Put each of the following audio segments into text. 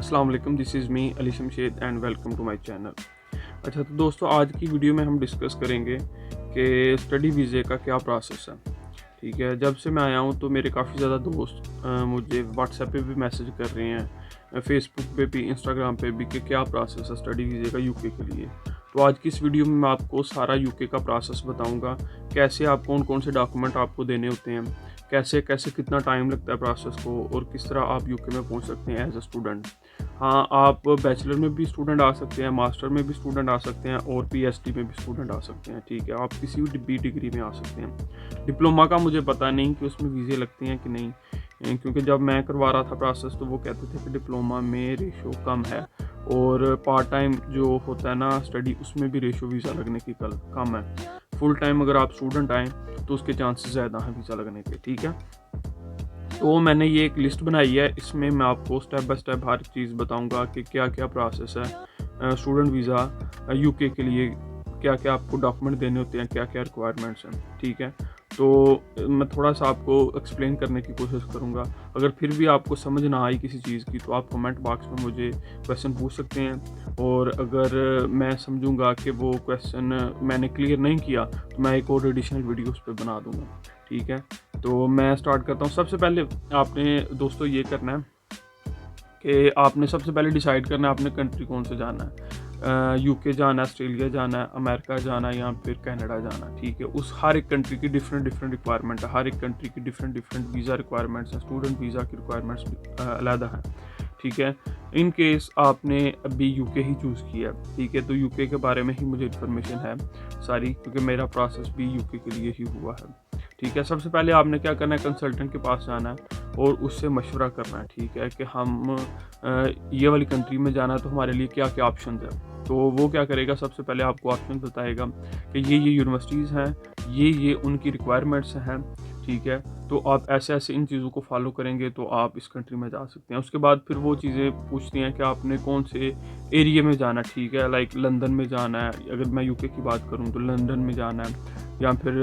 अस्सलाम वालेकुम, this is me Ali Shamshed and welcome to my channel. अच्छा तो दोस्तों, आज की वीडियो में हम डिस्कस करेंगे कि स्टडी वीज़े का क्या प्रोसेस है। ठीक है, जब से मैं आया हूँ तो मेरे काफ़ी ज़्यादा दोस्त मुझे व्हाट्सएप पे भी मैसेज कर रहे हैं, फेसबुक पे भी, इंस्टाग्राम पे भी, कि क्या प्रोसेस है स्टडी वीज़े का यूके के लिए। तो आज की इस वीडियो में मैं आपको सारा यूके का प्रोसेस बताऊँगा, कैसे आप कौन कौन से डॉक्यूमेंट आपको देने होते हैं, कैसे कैसे कितना टाइम लगता है प्रोसेस को, और किस तरह आप यूके में पहुंच सकते हैं एज अ स्टूडेंट। हाँ, आप बैचलर में भी स्टूडेंट आ सकते हैं, मास्टर में भी स्टूडेंट आ सकते हैं, और पीएचडी में भी स्टूडेंट आ सकते हैं। ठीक है, आप किसी भी डिग्री में आ सकते हैं। डिप्लोमा का मुझे पता नहीं कि उसमें वीज़े लगते हैं कि नहीं, क्योंकि जब मैं करवा रहा था प्रोसेस तो वो कहते थे कि डिप्लोमा में रेशो कम है, और पार्ट टाइम जो होता है ना स्टडी, उसमें भी रेशो वीज़ा लगने की कम है। फुल टाइम अगर आप स्टूडेंट आएँ तो उसके चांसेस ज़्यादा हैं वीज़ा लगने के। ठीक है, तो मैंने ये एक लिस्ट बनाई है, इसमें मैं आपको स्टेप बाय स्टेप हर चीज़ बताऊंगा कि क्या क्या प्रोसेस है स्टूडेंट वीज़ा यूके के लिए, क्या क्या आपको डॉक्यूमेंट देने होते हैं, क्या क्या रिक्वायरमेंट्स हैं। ठीक है, तो मैं थोड़ा सा आपको एक्सप्लेन करने की कोशिश करूंगा। अगर फिर भी आपको समझ ना आई किसी चीज़ की तो आप कमेंट बॉक्स में मुझे क्वेश्चन पूछ सकते हैं, और अगर मैं समझूंगा कि वो क्वेश्चन मैंने क्लियर नहीं किया तो मैं एक और एडिशनल वीडियो उस पर बना दूंगा। ठीक है, तो मैं स्टार्ट करता हूँ। सबसे पहले आपने दोस्तों ये करना है कि आपने सबसे पहले डिसाइड करना है आपने कंट्री कौन से जाना है। यूके जाना है, ऑस्ट्रेलिया जाना है, अमेरिका जाना है, या फिर कनाडा जाना है। ठीक है, उस हर एक कंट्री की डिफरेंट रिक्वायरमेंट है, हर एक कंट्री की डिफरेंट वीज़ा रिक्वायरमेंट्स हैं, स्टूडेंट वीज़ा की रिक्वायरमेंट्स अलग है। ठीक है, इन केस आपने अभी यूके ही चूज़ किया, ठीक है, तो यूके के बारे में ही मुझे इन्फॉर्मेशन है सारी, क्योंकि मेरा प्रोसेस भी यूके के लिए ही हुआ है। ठीक है, सबसे पहले आपने क्या करना है, कंसल्टेंट के पास जाना है और उससे मशवरा करना है। ठीक है, कि हम ये वाली कंट्री में जाना है तो हमारे लिए क्या क्या ऑप्शन है। तो वो क्या करेगा, सबसे पहले आपको ऑप्शन बताएगा कि ये यूनिवर्सिटीज़ हैं, ये उनकी रिक्वायरमेंट्स हैं। ठीक है, तो आप ऐसे ऐसे इन चीज़ों को फॉलो करेंगे तो आप इस कंट्री में जा सकते हैं। उसके बाद फिर वो चीज़ें पूछती हैं कि आपने कौन से एरिया में जाना है। ठीक है, लाइक लंदन में जाना है, अगर मैं यूके की बात करूँ तो लंदन में जाना है, या फिर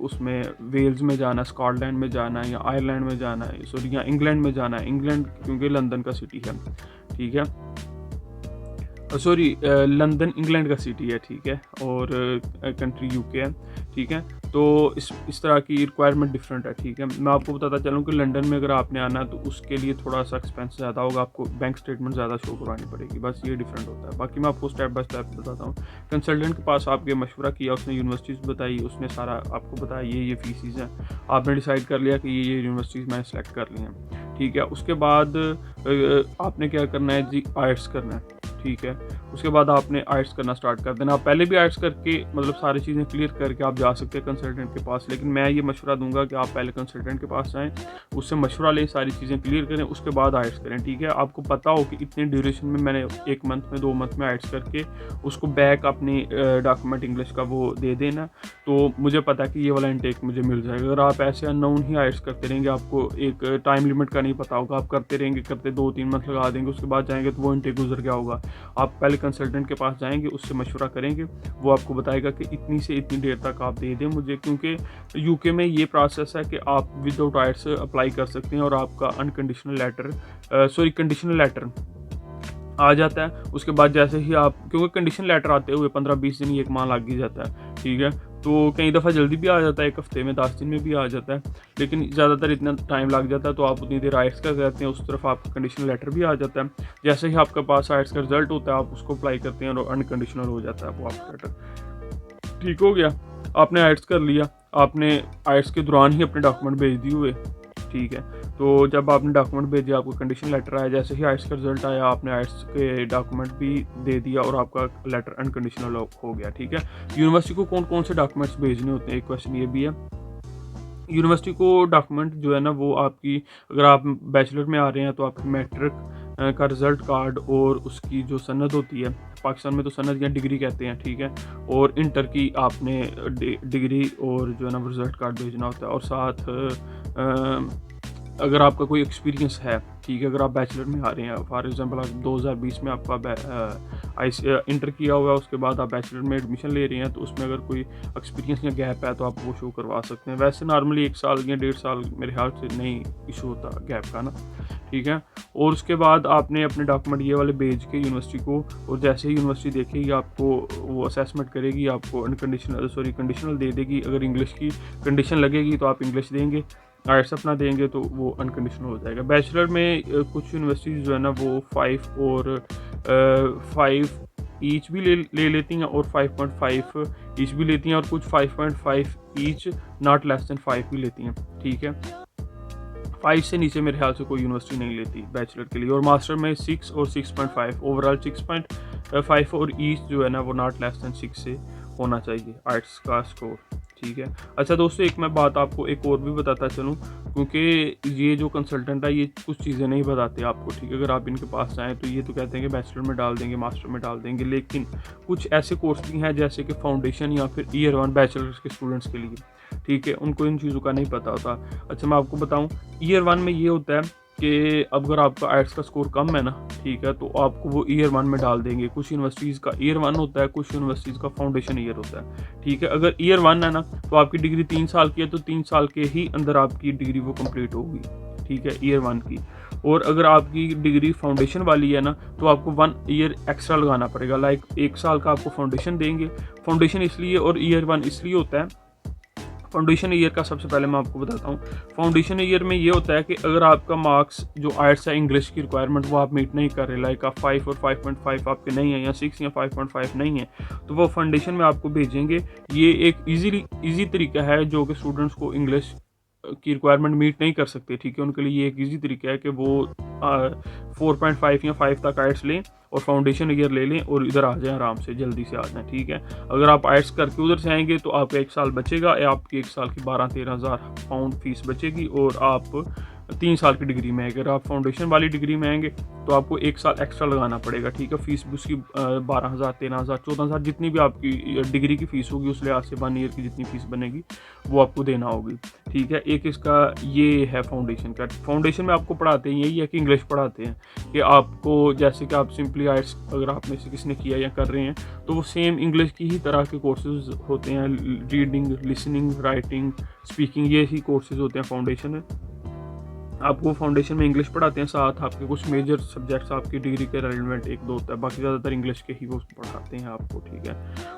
उसमें वेल्स में जाना है, स्कॉटलैंड में जाना है, या आयरलैंड में जाना है, सॉरी, या इंग्लैंड में जाना है। इंग्लैंड क्योंकि लंदन का सिटी है। ठीक है, सॉरी, लंदन इंग्लैंड का सिटी है। ठीक है, और कंट्री यूके है। ठीक है, तो इस तरह की रिक्वायरमेंट डिफरेंट है। ठीक है, मैं आपको बताता चलूँ कि लंदन में अगर आपने आना है तो उसके लिए थोड़ा सा एक्सपेंस ज़्यादा होगा, आपको बैंक स्टेटमेंट ज़्यादा शो करवानी पड़ेगी, बस ये डिफरेंट होता है। बाकी मैं आपको स्टेप बाय स्टेप बताता हूँ। कंसल्टेंट के पास आपके मशवरा किया, उसने यूनिवर्सिटीज़ बताई, उसने सारा आपको बताया ये फीसिस हैं, आपने डिसाइड कर लिया कि ये यूनिवर्सिटीज़ मैंने सेलेक्ट कर ली हैं। ठीक है, उसके बाद आपने क्या करना है जी, आइट्स करना है। ठीक है, उसके बाद आपने आइट्स करना स्टार्ट कर देना। आप पहले भी आइट्स करके मतलब सारी चीज़ें क्लियर करके आप जा सकते हैं कंसल्टेंट के पास, लेकिन मैं ये मशवरा दूंगा कि आप पहले कंसल्टेंट के पास जाएं, उससे मशवरा लें, सारी चीज़ें क्लियर करें, उसके बाद आइट्स करें। ठीक है, आपको पता हो कि इतने ड्यूरेशन में मैंने 1 मंथ में 2 मंथ में आइट्स करके उसको बैक अपनी डॉक्यूमेंट इंग्लिश का वो दे देना, तो मुझे पता है कि ये वाला इनटेक मुझे मिल जाएगा। अगर आप ऐसे अननोन ही आइट्स करते रहेंगे, आपको एक टाइम लिमिट का नहीं पता होगा, आप करते रहेंगे, करते 2-3 मंथ लगा देंगे, उसके बाद जाएंगे तो वो इनटेक गुजर गया होगा। आप पहले कंसल्टेंट के पास जाएंगे, उससे मशवरा करेंगे, वो आपको बताएगा कि इतनी से इतनी देर तक आप दे दें मुझे, क्योंकि यूके में ये प्रोसेस है कि आप विदाउट आइट्स अप्लाई कर सकते हैं और आपका अनकंडीशनल लेटर कंडीशनल लेटर आ जाता है। उसके बाद जैसे ही आप, क्योंकि कंडीशन लेटर आते हुए 15-20 दिन, 1 माह लग ही जाता है। ठीक है, तो कई दफ़ा जल्दी भी आ जाता है, 1 हफ्ते में, 10 दिन में भी आ जाता है, लेकिन ज़्यादातर इतना टाइम लग जाता है। तो आप उतनी देर आइट्स कर देते हैं, उस तरफ आपका कंडीशनल लेटर भी आ जाता है। जैसे ही आपके पास आइट्स का रिजल्ट होता है, आप उसको अप्लाई करते हैं और अनकंडीशनल हो जाता है वो आपका लेटर। ठीक हो गया, आपने आइट्स कर लिया, आपने आइट्स के दौरान ही अपने डॉक्यूमेंट भेज दिए हुए। ठीक है, तो जब आपने डॉक्यूमेंट भेजे, आपको कंडीशन लेटर आया, जैसे ही आइट्स का रिजल्ट आया, आपने आइट्स के डॉक्यूमेंट भी दे दिया और आपका लेटर अनकंडीशनल हो गया। ठीक है, यूनिवर्सिटी को कौन कौन से डॉक्यूमेंट्स भेजने होते हैं, एक क्वेश्चन ये भी है। यूनिवर्सिटी को डॉक्यूमेंट जो है ना, वो आपकी, अगर आप बैचलर में आ रहे हैं तो आपकी मैट्रिक का रिज़ल्ट कार्ड और उसकी जो सनद होती है, पाकिस्तान में तो सनद या डिग्री कहते हैं। ठीक है, और इंटर की आपने डिग्री और जो है ना रिज़ल्ट कार्ड भेजना होता है, और साथ अगर आपका कोई एक्सपीरियंस है, ठीक है, अगर आप बैचलर में आ रहे हैं, फॉर एग्जांपल आप 2020 में आपका इंटर किया हुआ है, उसके बाद आप बैचलर में एडमिशन ले रहे हैं, तो उसमें अगर कोई एक्सपीरियंस या गैप है तो आप वो शो करवा सकते हैं। वैसे नॉर्मली 1 साल या 1.5 साल मेरे ख्याल से नहीं इशू होता गैप का ना, ठीक है। और उसके बाद आपने अपने डॉक्यूमेंट ये वाले भेज के यूनिवर्सिटी को, और जैसे ही यूनिवर्सिटी देखेगी आपको वो असेसमेंट करेगी, आपको कंडीशनल दे देगी। अगर इंग्लिश की कंडीशन लगेगी तो आप इंग्लिश देंगे, आर्ट्स अपना देंगे तो वो अनकंडीशनल हो जाएगा। बैचलर में कुछ यूनिवर्सिटीज़ जो है ना वो 5 ईच भी ले लेती हैं, और 5.5 ईच भी लेती हैं, और कुछ 5.5 ईच नॉट लेस देन 5 भी लेती हैं, ठीक है। 5 से नीचे मेरे ख्याल से कोई यूनिवर्सिटी नहीं लेती बैचलर के लिए। और मास्टर में 6 और 6.5 ओवरऑल 6.5, और ईच जो है ना वो नॉट लेस देन 6 से होना चाहिए आर्ट्स का स्कोर, ठीक है। अच्छा दोस्तों, एक मैं बात आपको एक और भी बताता चलूँ, क्योंकि ये जो कंसल्टेंट है ये कुछ चीज़ें नहीं बताते आपको, ठीक है। अगर आप इनके पास जाएँ तो ये तो कहते हैं कि बैचलर में डाल देंगे, मास्टर में डाल देंगे, लेकिन कुछ ऐसे कोर्स भी हैं जैसे कि फाउंडेशन या फिर ईयर 1 बैचलर के स्टूडेंट्स के लिए, ठीक है, उनको इन चीज़ों का नहीं पता होता। अच्छा मैं आपको बताऊँ, ईयर 1 में ये होता है कि अगर आपका आर्ट्स का स्कोर कम है ना, ठीक है, तो आपको वो ईयर 1 में डाल देंगे। कुछ यूनिवर्सिटीज़ का ईयर 1 होता है, कुछ यूनिवर्सिटीज़ का फाउंडेशन ईयर होता है, ठीक है। अगर ईयर 1 है ना तो आपकी डिग्री 3 साल की है, तो 3 साल के ही अंदर आपकी डिग्री वो कंप्लीट होगी, ठीक है, ईयर 1 की। और अगर आपकी डिग्री फाउंडेशन वाली है ना तो आपको 1 ईयर एक्स्ट्रा लगाना पड़ेगा, लाइक 1 साल का आपको फाउंडेशन देंगे। फाउंडेशन इसलिए और ईयर 1 इसलिए होता है, फाउंडेशन ईयर का सबसे पहले मैं आपको बताता हूँ। फाउंडेशन ईयर में ये होता है कि अगर आपका मार्क्स जो आर्ट्स है इंग्लिश की रिक्वायरमेंट वो आप मीट नहीं कर रहे, लाइक आप 5 और 5.5 आपके नहीं है, या 6 या 5.5 नहीं है, तो वो फाउंडेशन में आपको भेजेंगे। ये एक ईजी तरीका है जो कि स्टूडेंट्स को इंग्लिश की रिक्वायरमेंट मीट नहीं कर सकते, ठीक है, उनके लिए ये एक ईजी तरीका है कि वो 4.5 या 5 तक आर्ट्स लें और फाउंडेशन ईयर ले लें और इधर आ जाएं, आराम से जल्दी से आ जाएं, ठीक है। अगर आप आर्ट्स करके उधर से आएंगे तो आपका 1 साल बचेगा, या आपकी 1 साल की 12-13 हज़ार पाउंड फीस बचेगी, और आप 3 साल की डिग्री में। अगर आप फाउंडेशन वाली डिग्री में आएंगे तो आपको 1 साल एक्स्ट्रा लगाना पड़ेगा, ठीक है। फीस भी उसकी 12,000, 13,000, 14,000 जितनी भी आपकी डिग्री की फ़ीस होगी उस लिहाज से 1 ईयर की जितनी फ़ीस बनेगी वो आपको देना होगी, ठीक है। एक इसका ये है फाउंडेशन का। फाउंडेशन में आपको पढ़ाते हैं यही है कि इंग्लिश पढ़ाते हैं, कि आपको जैसे कि आप सिंपली आर्ट्स अगर आप में से किसी ने किया या कर रहे हैं तो वो सेम इंग्लिश की ही तरह के कोर्सेज होते हैं, रीडिंग, लिसनिंग, राइटिंग, स्पीकिंग, ये ही कोर्सेज होते हैं फाउंडेशन में। आपको फाउंडेशन में इंग्लिश पढ़ाते हैं, साथ आपके कुछ मेजर सब्जेक्ट्स आपकी डिग्री के रेलिवेंट 1-2 होता है, बाकी ज़्यादातर इंग्लिश के ही वो पढ़ाते हैं आपको, ठीक है।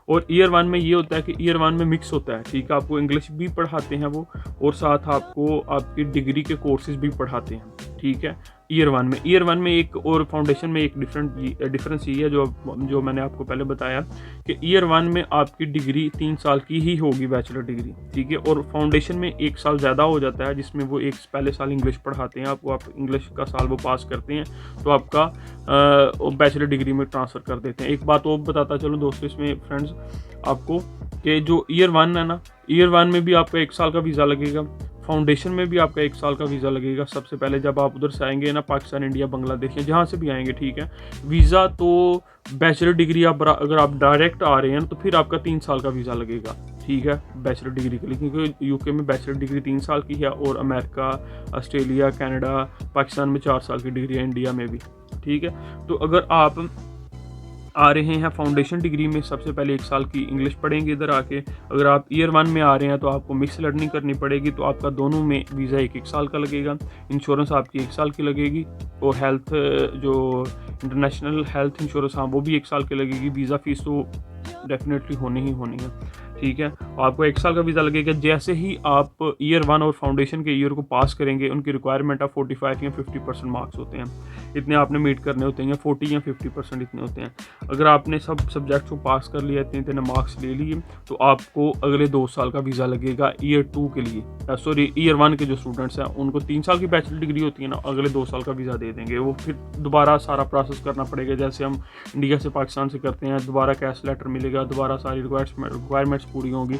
और ईयर 1 में ये होता है कि ईयर 1 में मिक्स होता है, ठीक है, आपको इंग्लिश भी पढ़ाते हैं वो, और साथ आपको आपकी डिग्री के कोर्सेज भी पढ़ाते हैं, ठीक है। ईयर 1 में एक और फाउंडेशन में एक डिफरेंस ये है जो मैंने आपको पहले बताया कि ईयर 1 में आपकी डिग्री 3 साल की ही होगी, बैचलर डिग्री, ठीक है। और फाउंडेशन में 1 साल ज़्यादा हो जाता है, जिसमें वो एक पहले साल इंग्लिश पढ़ाते हैं आपको, आप इंग्लिश का साल वो पास करते हैं तो आपका बैचलर डिग्री में ट्रांसफ़र कर देते हैं। एक बात और बताता चलूँ दोस्तों इसमें फ्रेंड्स आपको, कि जो ईयर 1 है ना, ईयर 1 में भी आपका 1 साल का वीज़ा लगेगा, फाउंडेशन में भी आपका 1 साल का वीज़ा लगेगा। सबसे पहले जब आप उधर से आएंगे ना, पाकिस्तान, इंडिया, बांग्लादेश या जहाँ से भी आएंगे, ठीक है, वीज़ा तो बैचलर डिग्री अगर आप डायरेक्ट आ रहे हैं तो फिर आपका 3 साल का वीज़ा लगेगा, ठीक है, बैचलर डिग्री के लिए, क्योंकि यूके में बैचलर डिग्री 3 साल की है, और अमेरिका, ऑस्ट्रेलिया, कनाडा, पाकिस्तान में 4 साल की डिग्री है, इंडिया में भी, ठीक है। तो अगर आप आ रहे हैं फाउंडेशन डिग्री में, सबसे पहले 1 साल की इंग्लिश पढ़ेंगे इधर आके। अगर आप ईयर 1 में आ रहे हैं तो आपको मिक्स लर्निंग करनी पड़ेगी, तो आपका दोनों में वीज़ा 1-1 साल का लगेगा, इंश्योरेंस आपकी 1 साल की लगेगी, और हेल्थ जो इंटरनेशनल हेल्थ इंश्योरेंस हाँ वो भी 1 साल की लगेगी। वीज़ा फ़ीस तो डेफिनेटली होनी ही होनी है, ठीक है। आपको 1 साल का वीज़ा लगेगा। जैसे ही आप ईयर 1 और फाउंडेशन के ईयर को पास करेंगे, उनकी रिक्वायरमेंट ऑफ 45 या 50% मार्क्स होते हैं, इतने आपने मीट करने होते हैं, या 40 या 50% इतने होते हैं। अगर आपने सब सब्जेक्ट्स को पास कर लिया, इतने मार्क्स ले लिए, तो आपको अगले 2 साल का वीज़ा लगेगा ईयर 2 के लिए। ईयर 1 के जो स्टूडेंट्स हैं उनको 3 साल की बैचलर डिग्री होती है ना, अगले 2 साल का वीज़ा दे देंगे। वो फिर दोबारा सारा प्रोसेस करना पड़ेगा, जैसे हम इंडिया से पाकिस्तान से करते हैं, दोबारा कैश लेटर मिलेगा, दोबारा सारी रिक्वायरमेंट्स पूरी होंगी,